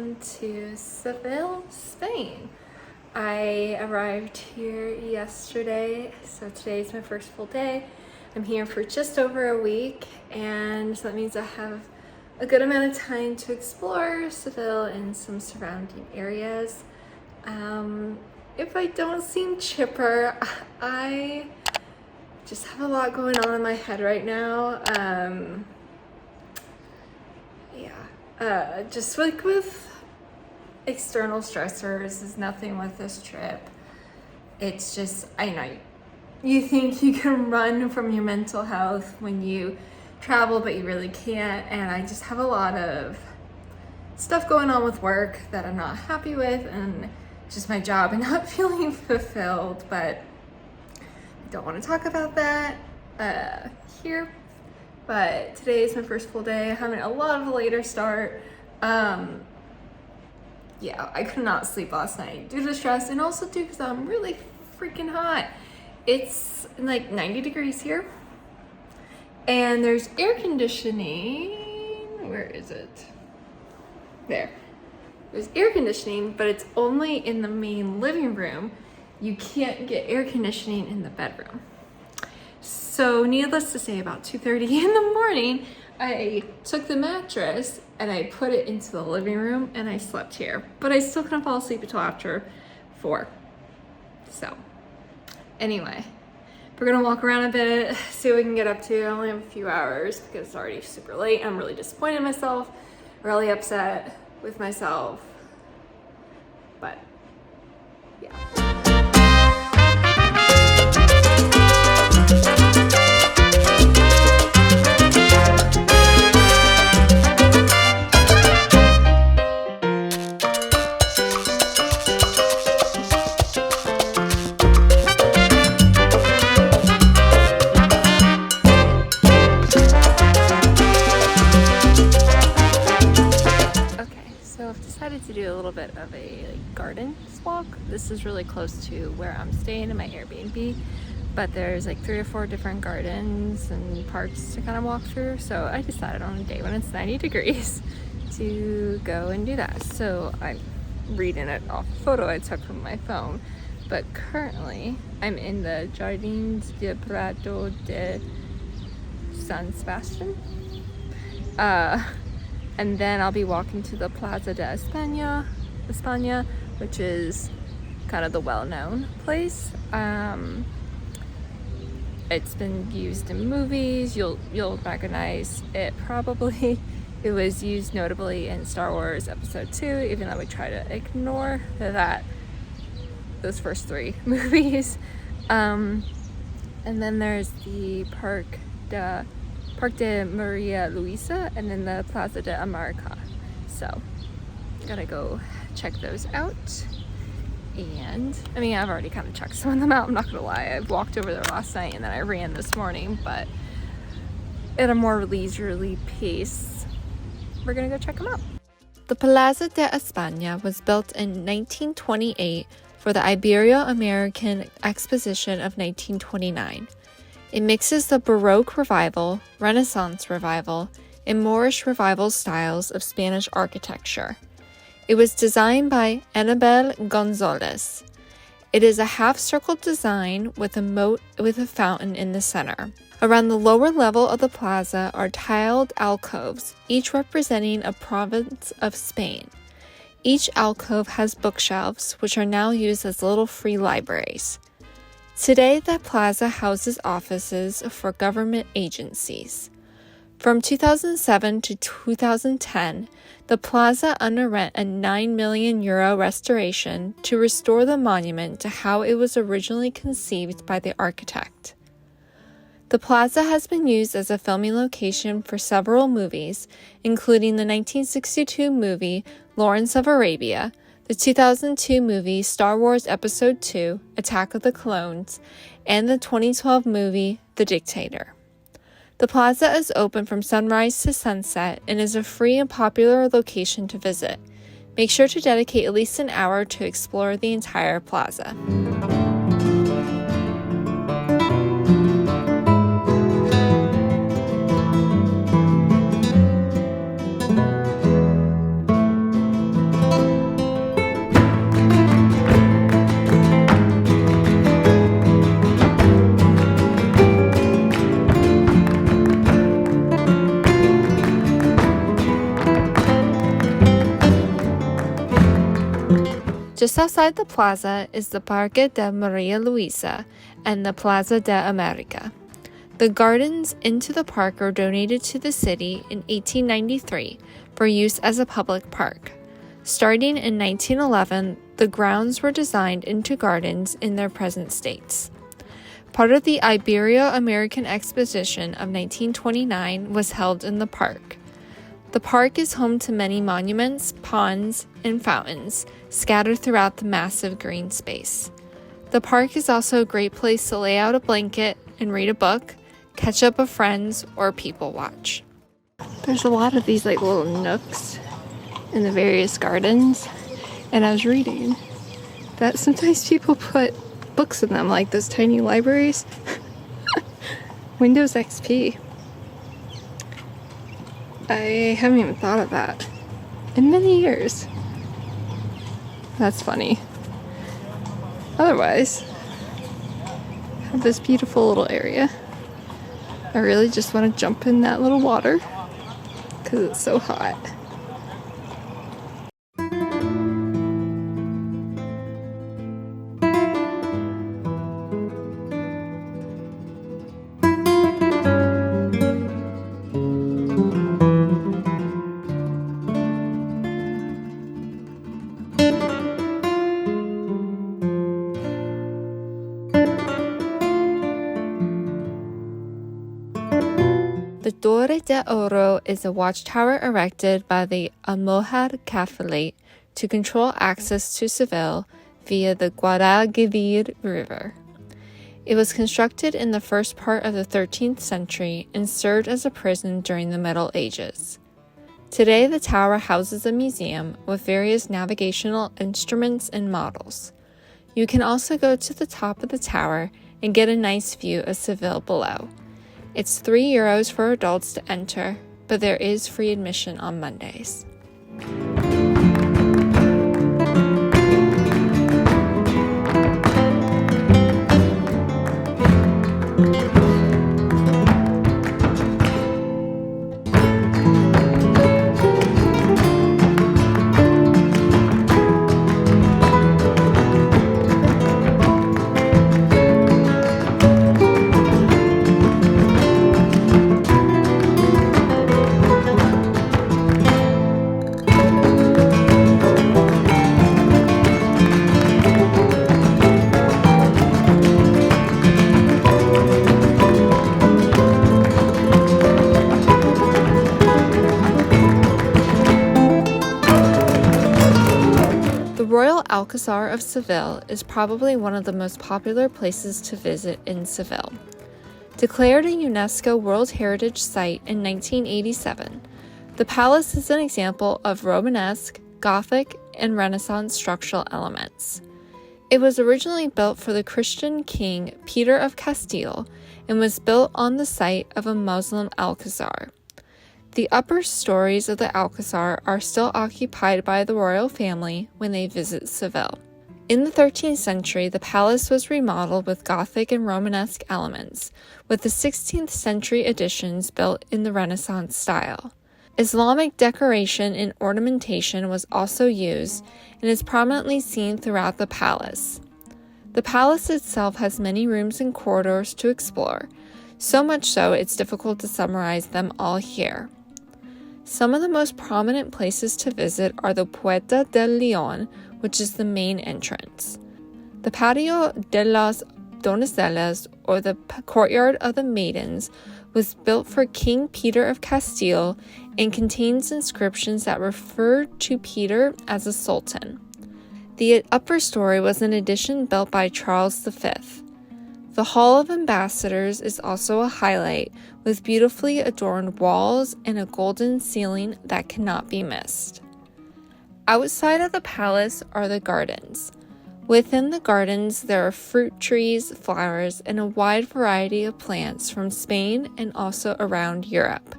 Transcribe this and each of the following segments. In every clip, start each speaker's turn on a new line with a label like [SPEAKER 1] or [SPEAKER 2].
[SPEAKER 1] welcome to Seville, Spain. I arrived here yesterday, so today's my first full day. I'm here for just over a week, and so that means I have a good amount of time to explore Seville and some surrounding areas. If I don't seem chipper, I just have a lot going on in my head right now. Just like with external stressors, is nothing with this trip. It's just, I know, you think you can run from your mental health when you travel, but you really can't. And I just have a lot of stuff going on with work that I'm not happy with, and just my job and not feeling fulfilled. But I don't want to talk about that here. But today is my first full day. I'm having a lot of a later start. Yeah, I could not sleep last night due to stress, and also due because I'm really freaking hot. It's like 90 degrees here, and there's air conditioning. Where is it? There. There's air conditioning, but it's only in the main living room. You can't get air conditioning in the bedroom. So needless to say, about 2:30 in the morning, I took the mattress and I put it into the living room and I slept here. But I still couldn't fall asleep until after 4. So anyway, we're gonna walk around a bit, see what we can get up to. I only have a few hours because it's already super late. I'm really disappointed in myself, really upset with myself. But yeah. To do a little bit of a garden walk. This is really close to where I'm staying in my Airbnb, but there's like 3 or 4 different gardens and parks to kind of walk through. So I decided on a day when it's 90 degrees to go and do that. So I'm reading it off a photo I took from my phone, but currently I'm in the Jardins de Prado de San Sebastian. And then I'll be walking to the Plaza de Espãna, which is kind of the well-known place. It's been used in movies. You'll recognize it probably. It was used notably in Star Wars Episode 2, even though we try to ignore those first 3 movies. And then there's the Parque de Maria Luisa, and then the Plaza de America. So gotta go check those out. And I mean, I've already kind of checked some of them out, I'm not gonna lie. I walked over there last night and then I ran this morning, but at a more leisurely pace, we're gonna go check them out. The Plaza de Espãna was built in 1928 for the Ibero-American Exposition of 1929. It mixes the Baroque Revival, Renaissance Revival, and Moorish Revival styles of Spanish architecture. It was designed by Anabel González. It is a half-circle design with a moat with a fountain in the center. Around the lower level of the plaza are tiled alcoves, each representing a province of Spain. Each alcove has bookshelves, which are now used as little free libraries. Today, the plaza houses offices for government agencies. From 2007 to 2010, the plaza underwent a €9 million restoration to restore the monument to how it was originally conceived by the architect. The plaza has been used as a filming location for several movies, including the 1962 movie Lawrence of Arabia, the 2002 movie Star Wars Episode 2, Attack of the Clones, and the 2012 movie The Dictator. The plaza is open from sunrise to sunset and is a free and popular location to visit. Make sure to dedicate at least an hour to explore the entire plaza. Just outside the plaza is the Parque de Maria Luisa and the Plaza de America. The gardens into the park were donated to the city in 1893 for use as a public park. Starting in 1911, the grounds were designed into gardens in their present states. Part of the Ibero-American Exposition of 1929 was held in the park. The park is home to many monuments, ponds, and fountains scattered throughout the massive green space. The park is also a great place to lay out a blanket and read a book, catch up with friends, or people watch. There's a lot of these little nooks in the various gardens, and I was reading that sometimes people put books in them, like those tiny libraries. Windows XP. I haven't even thought of that in many years. That's funny. Otherwise, I have this beautiful little area. I really just want to jump in that little water because it's so hot. The Torre del Oro is a watchtower erected by the Almohad Caliphate to control access to Seville via the Guadalquivir River. It was constructed in the first part of the 13th century and served as a prison during the Middle Ages. Today, the tower houses a museum with various navigational instruments and models. You can also go to the top of the tower and get a nice view of Seville below. It's €3 for adults to enter, but there is free admission on Mondays. The Royal Alcazar of Seville is probably one of the most popular places to visit in Seville. Declared a UNESCO World Heritage Site in 1987, the palace is an example of Romanesque, Gothic, and Renaissance structural elements. It was originally built for the Christian king Peter of Castile and was built on the site of a Muslim Alcazar. The upper stories of the Alcazar are still occupied by the royal family when they visit Seville. In the 13th century, the palace was remodeled with Gothic and Romanesque elements, with the 16th century additions built in the Renaissance style. Islamic decoration and ornamentation was also used and is prominently seen throughout the palace. The palace itself has many rooms and corridors to explore, so much so it's difficult to summarize them all here. Some of the most prominent places to visit are the Puerta del León, which is the main entrance. The Patio de las Doncellas, or the Courtyard of the Maidens, was built for King Peter of Castile and contains inscriptions that refer to Peter as a sultan. The upper story was an addition built by Charles V. The Hall of Ambassadors is also a highlight, with beautifully adorned walls and a golden ceiling that cannot be missed. Outside of the palace are the gardens. Within the gardens, there are fruit trees, flowers, and a wide variety of plants from Spain and also around Europe.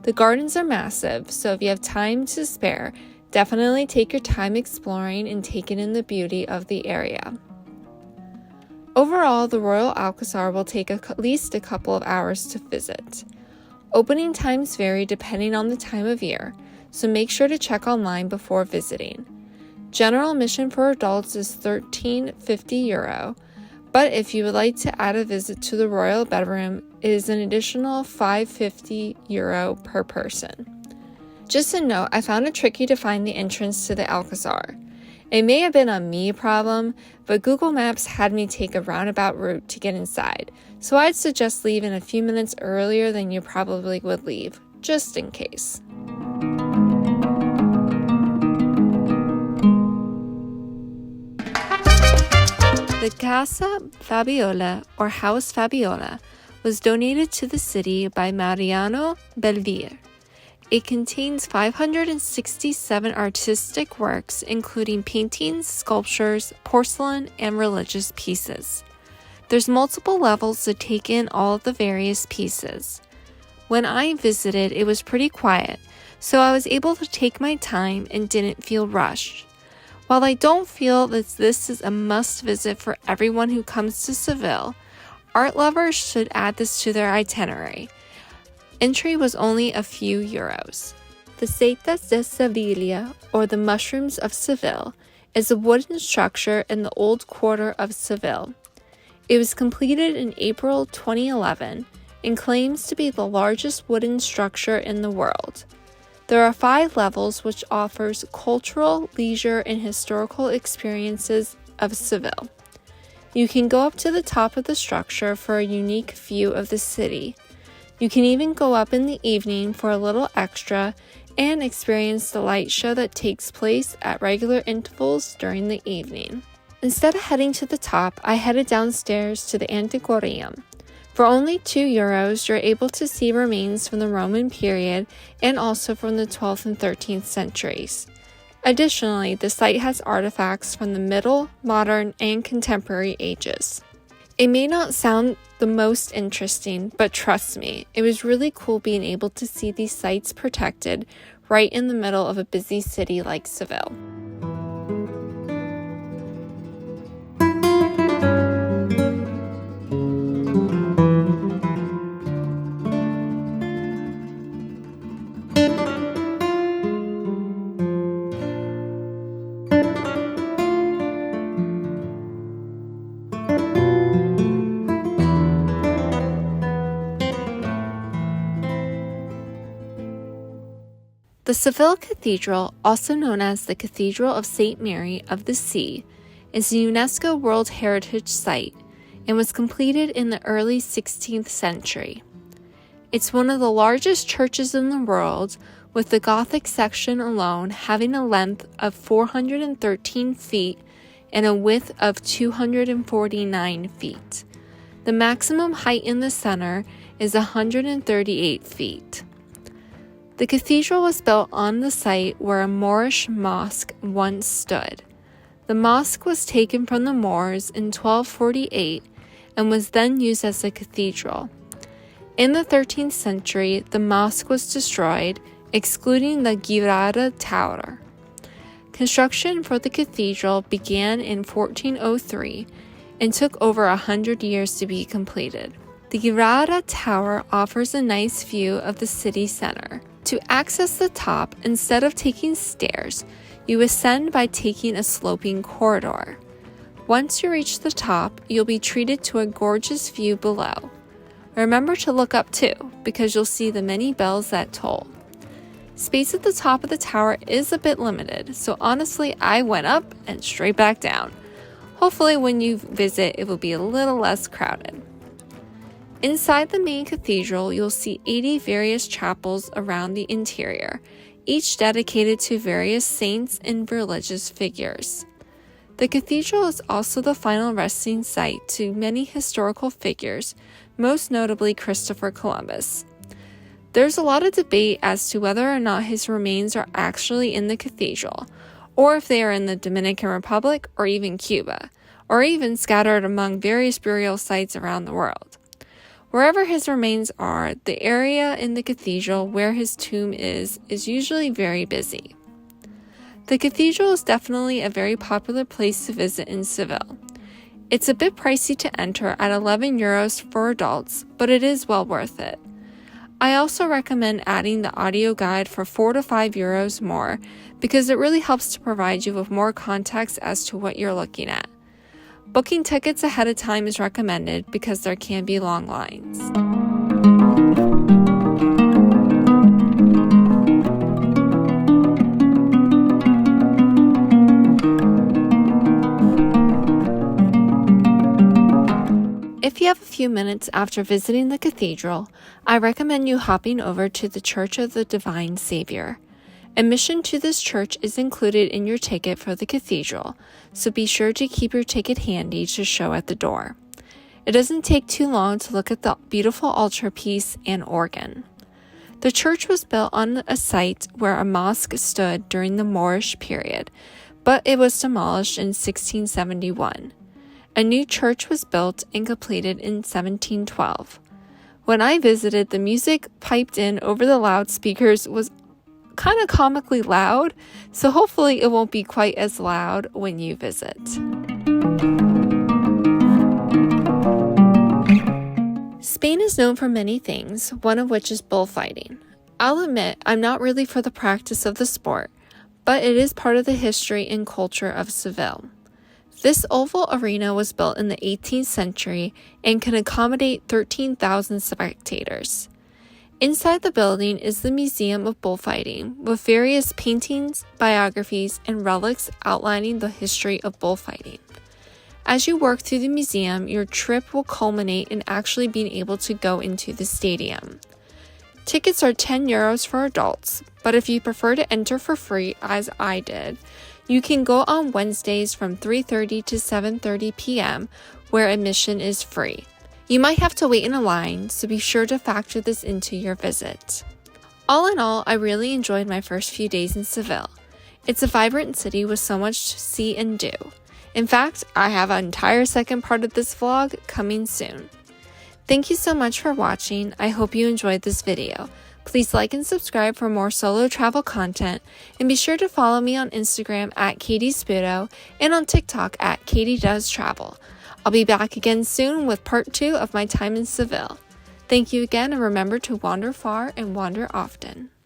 [SPEAKER 1] The gardens are massive, so if you have time to spare, definitely take your time exploring and taking in the beauty of the area. Overall, the Royal Alcazar will take at least a couple of hours to visit. Opening times vary depending on the time of year, so make sure to check online before visiting. General admission for adults is €13.50, but if you would like to add a visit to the royal bedroom, it is an additional €5.50 per person. Just a note, I found it tricky to find the entrance to the Alcazar. It may have been a me problem, but Google Maps had me take a roundabout route to get inside, so I'd suggest leaving a few minutes earlier than you probably would leave, just in case. The Casa Fabiola, or House Fabiola, was donated to the city by Mariano Belvir. It contains 567 artistic works, including paintings, sculptures, porcelain, and religious pieces. There's multiple levels to take in all of the various pieces. When I visited, it was pretty quiet, so I was able to take my time and didn't feel rushed. While I don't feel that this is a must visit for everyone who comes to Seville, art lovers should add this to their itinerary. Entry was only a few euros. The Setas de Sevilla, or the Mushrooms of Seville, is a wooden structure in the old quarter of Seville. It was completed in April 2011 and claims to be the largest wooden structure in the world. There are 5 levels which offers cultural, leisure, and historical experiences of Seville. You can go up to the top of the structure for a unique view of the city. You can even go up in the evening for a little extra and experience the light show that takes place at regular intervals during the evening. Instead of heading to the top, I headed downstairs to the Antiquarium. For only €2, you're able to see remains from the Roman period and also from the 12th and 13th centuries. Additionally, the site has artifacts from the Middle, Modern, and Contemporary ages. It may not sound the most interesting, but trust me, it was really cool being able to see these sites protected right in the middle of a busy city like Seville. The Seville Cathedral, also known as the Cathedral of St. Mary of the Sea, is a UNESCO World Heritage Site and was completed in the early 16th century. It's one of the largest churches in the world, with the Gothic section alone having a length of 413 feet and a width of 249 feet. The maximum height in the center is 138 feet. The cathedral was built on the site where a Moorish mosque once stood. The mosque was taken from the Moors in 1248 and was then used as a cathedral. In the 13th century, the mosque was destroyed, excluding the Girarda Tower. Construction for the cathedral began in 1403 and took over 100 years to be completed. The Girarda Tower offers a nice view of the city center. To access the top, instead of taking stairs, you ascend by taking a sloping corridor. Once you reach the top, you'll be treated to a gorgeous view below. Remember to look up too, because you'll see the many bells that toll. Space at the top of the tower is a bit limited, so honestly, I went up and straight back down. Hopefully when you visit, it will be a little less crowded. Inside the main cathedral, you'll see 80 various chapels around the interior, each dedicated to various saints and religious figures. The cathedral is also the final resting site to many historical figures, most notably Christopher Columbus. There's a lot of debate as to whether or not his remains are actually in the cathedral, or if they are in the Dominican Republic or even Cuba, or even scattered among various burial sites around the world. Wherever his remains are, the area in the cathedral where his tomb is usually very busy. The cathedral is definitely a very popular place to visit in Seville. It's a bit pricey to enter at €11 for adults, but it is well worth it. I also recommend adding the audio guide for 4 to 5 euros more because it really helps to provide you with more context as to what you're looking at. Booking tickets ahead of time is recommended because there can be long lines. If you have a few minutes after visiting the cathedral, I recommend you hopping over to the Church of the Divine Savior. Admission to this church is included in your ticket for the cathedral, so be sure to keep your ticket handy to show at the door. It doesn't take too long to look at the beautiful altarpiece and organ. The church was built on a site where a mosque stood during the Moorish period, but it was demolished in 1671. A new church was built and completed in 1712. When I visited, the music piped in over the loudspeakers was kind of comically loud, so hopefully it won't be quite as loud when you visit. Spain is known for many things, one of which is bullfighting. I'll admit I'm not really for the practice of the sport, but it is part of the history and culture of Seville. This oval arena was built in the 18th century and can accommodate 13,000 spectators. Inside the building is the Museum of Bullfighting, with various paintings, biographies, and relics outlining the history of bullfighting. As you work through the museum, your trip will culminate in actually being able to go into the stadium. Tickets are 10 euros for adults, but if you prefer to enter for free, as I did, you can go on Wednesdays from 3:30 to 7:30 p.m., where admission is free. You might have to wait in a line, so be sure to factor this into your visit. All in all, I really enjoyed my first few days in Seville. It's a vibrant city with so much to see and do. In fact, I have an entire second part of this vlog coming soon. Thank you so much for watching. I hope you enjoyed this video. Please like and subscribe for more solo travel content, and be sure to follow me on Instagram at Katie Sputo and on TikTok at Katie Does Travel. I'll be back again soon with part 2 of my time in Seville. Thank you again, and remember to wander far and wander often.